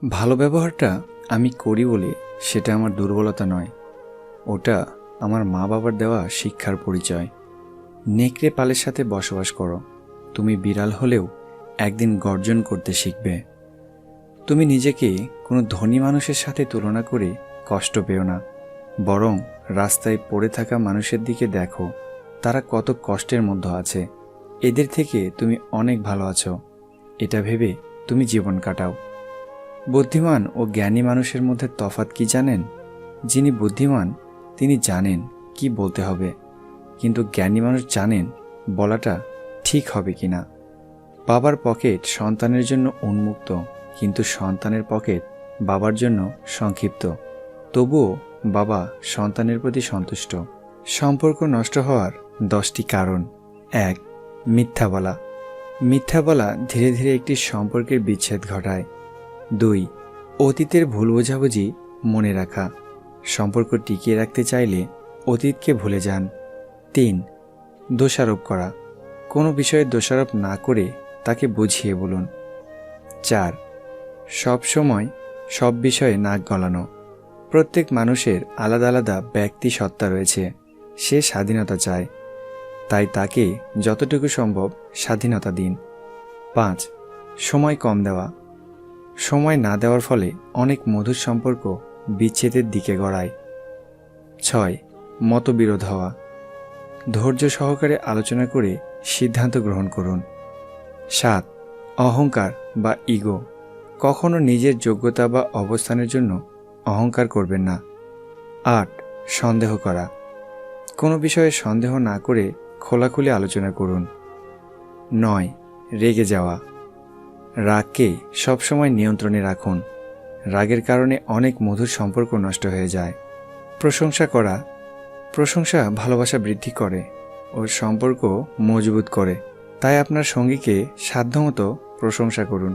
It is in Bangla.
ভালো ব্যবহারটা আমি করি বলে সেটা আমার দুর্বলতা নয়, ওটা আমার মা বাবার দেওয়া শিক্ষার পরিচয়। নেকড়ে পালের সাথে বসবাস করো, তুমি বিড়াল হলেও একদিন গর্জন করতে শিখবে। তুমি নিজেকে কোনো ধনী মানুষের সাথে তুলনা করে কষ্ট পেও না, বরং রাস্তায় পড়ে থাকা মানুষের দিকে দেখো, তারা কত কষ্টের মধ্যে আছে। এদের থেকে তুমি অনেক ভালো আছো, এটা ভেবে তুমি জীবন কাটাও। বুদ্ধিমান ও জ্ঞানী মানুষের মধ্যে তফাৎ কি জানেন? যিনি বুদ্ধিমান তিনি জানেন কি বলতে হবে, কিন্তু জ্ঞানী মানুষ জানেন বলাটা ঠিক হবে কিনা। বাবার পকেট সন্তানের জন্য উন্মুক্ত, কিন্তু সন্তানের পকেট বাবার জন্য সংক্ষিপ্ত। তবুও বাবা সন্তানের প্রতি সন্তুষ্ট। সম্পর্ক নষ্ট হওয়ার 10টি কারণ। 1. মিথ্যা বলা। মিথ্যা বলা ধীরে ধীরে একটি সম্পর্কের বিচ্ছেদ ঘটায়। 2. অতীতের ভুল বোঝাবুঝি মনে রাখা। সম্পর্ক টিকিয়ে রাখতে চাইলে অতীতকে ভুলে যান। 3. দোষারোপ করা। কোনো বিষয়ে দোষারোপ না করে তাকে বুঝিয়ে বলুন। 4. সব সময় সব বিষয়ে নাক গলানো। প্রত্যেক মানুষের আলাদা আলাদা ব্যক্তি সত্তা রয়েছে, সে স্বাধীনতা চায়, তাই তাকে যতটুকু সম্ভব স্বাধীনতা দিন। 5. সময় কম দেওয়া। সময় না দেওয়ার ফলে অনেক মধুর সম্পর্ক বিচ্ছেদের দিকে গড়ায়। 6. মতবিরোধ হওয়া। ধৈর্য সহকারে আলোচনা করে সিদ্ধান্ত গ্রহণ করুন। 7. অহংকার বা ইগো। কখনো নিজের যোগ্যতা বা অবস্থানের জন্য অহংকার করবেন না। 8. সন্দেহ করা। কোনো বিষয়ে সন্দেহ না করে খোলাখুলি আলোচনা করুন। 9. রেগে যাওয়া। রাগকে সবসময় নিয়ন্ত্রণে রাখুন, রাগের কারণে অনেক মধুর সম্পর্ক নষ্ট হয়ে যায়। প্রশংসা করা। প্রশংসা ভালোবাসা বৃদ্ধি করে ও সম্পর্ক মজবুত করে, তাই আপনার সঙ্গীকে সাধ্যমতো প্রশংসা করুন।